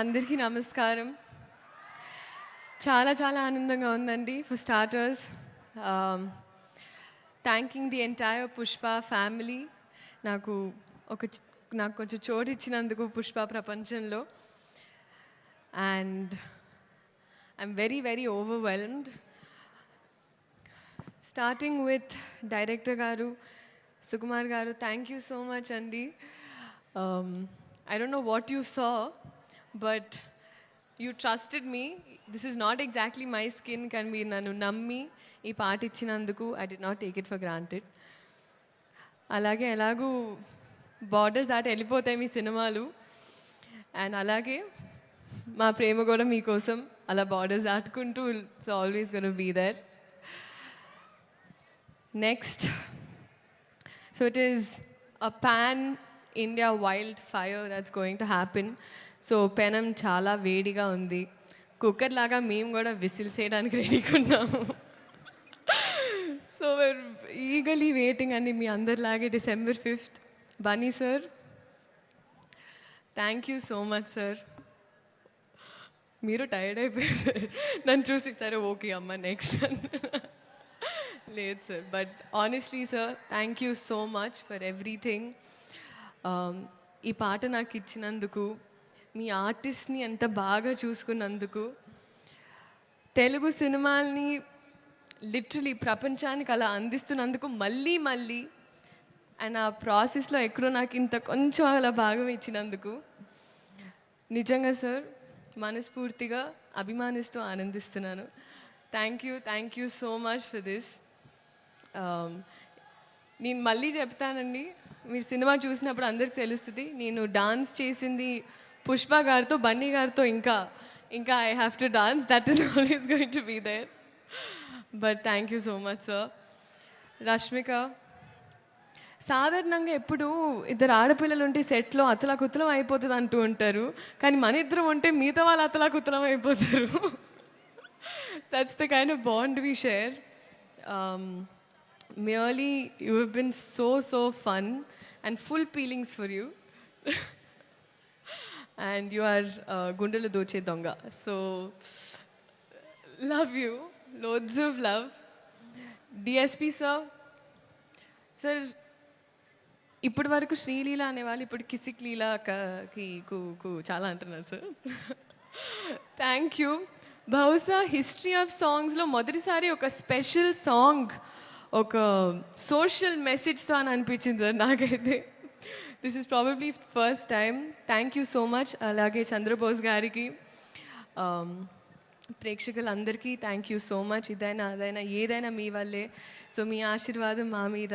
అందరికీ నమస్కారం. చాలా చాలా ఆనందంగా ఉందండి. For starters, thanking the entire Pushpa family నాకు కొంచెం చోటు ఇచ్చినందుకు పుష్ప ప్రపంచంలో. And I'm very very overwhelmed. Starting with director గారు సుకుమార్ గారు, థ్యాంక్ యూ సో మచ్ అండి. I don't know what you saw, but you trusted me. This is not exactly my skin. Can be nanu nammi ee part ichinanduku I did not take it for granted. Alage elagu borders that elipothayi mee cinemalu, and alage ma prema kuda mee kosam ala borders daatukuntu it's always going to be there. Next, so it is a pan India wildfire that's going to happen. So పెనం చాలా వేడిగా ఉంది. Cooker లాగా మేము కూడా whistles వేయడానికి రెడీగా ఉన్నాము. సో వేర్ ఈగలీ వెయిటింగ్ అండి మీ అందరిలాగే December 5th. Bunny sir, thank you so much sir. మీరు టైర్డ్ అయిపోయారు నన్ను చూసి, సరే ఓకే అమ్మ నెక్స్ట్ లేదు sir. But honestly sir, thank you so much for everything. ఈ పాట నాకు ఇచ్చినందుకు, మీ ఆర్టిస్ట్ని ఎంత బాగా చూసుకున్నందుకు, తెలుగు సినిమాల్ని లిటరలీ ప్రపంచానికి అలా అందిస్తున్నందుకు మళ్ళీ మళ్ళీ, అండ్ ఆ ప్రాసెస్లో ఎక్కడో నాకు ఇంత కొంచెం అలా భాగం ఇచ్చినందుకు నిజంగా సార్ మనస్ఫూర్తిగా అభిమానిస్తూ ఆనందిస్తున్నాను. Thank you so much for this. నేను మళ్ళీ చెప్తానండి, మీరు సినిమా చూసినప్పుడు అందరికి తెలుస్తుంది నేను డాన్స్ చేసింది పుష్ప గారితో, బన్నీ గారితో. ఇంకా I have to dance, that is always going to be there. But thank you so much sir. Rashmika, సాధారణంగా ఎప్పుడు ఇద్దరు ఆడపిల్లలు ఉంటే సెట్లో అతలాకుతలం అయిపోతుంది అంటూ ఉంటారు, కానీ మన ఇద్దరం ఉంటే మిగతా వాళ్ళు అతలాకుతలం అయిపోతారు. That's the kind of bond we share. Merely, you have been so fun and full feelings for you. And you are Gundala Doche Donga. So, love you. Loads of love. DSP sir. Sir, ఇప్పటి వరకు శ్రీలీల అనేవాళ్ళు ఇప్పుడు కిసిక్ లీలాకి చాలా అంటున్నారు sir. Thank you. బహుశా history of సాంగ్స్లో మొదటిసారి ఒక స్పెషల్ సాంగ్ ఒక సోషల్ మెసేజ్తో అని అనిపించింది సార్ నాకైతే. This is probably first time. Thank you so much. అలాగే చంద్రబోస్ గారికి, ప్రేక్షకులందరికీ థ్యాంక్ యూ సో మచ్. ఇదైనా అదైనా ఏదైనా మీ వల్లే. సో మీ ఆశీర్వాదం మా మీద,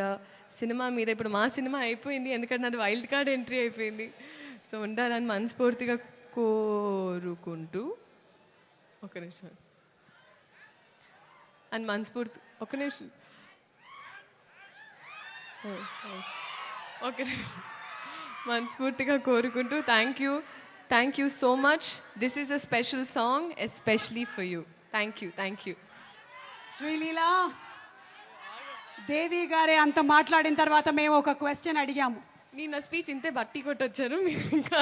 సినిమా మీద. ఇప్పుడు మా సినిమా అయిపోయింది, ఎందుకంటే నాది వైల్డ్ కార్డ్ ఎంట్రీ అయిపోయింది. సో ఉండాలని మనస్ఫూర్తిగా కోరుకుంటూ, ఒక నిమిషం అని మనస్ఫూర్తి, ఒక నిమిషం ఓకే, మనస్ఫూర్తిగా కోరుకుంటూ thank you so much. This is a special song especially for you. Thank you. Sreeleela Devi గారే అంత మాట్లాడిన తర్వాత మేము ఒక క్వశ్చన్ అడిగాము. నేను నా స్పీచ్ ఇంతే బట్టి కొట్టొచ్చారు మీరు ఇంకా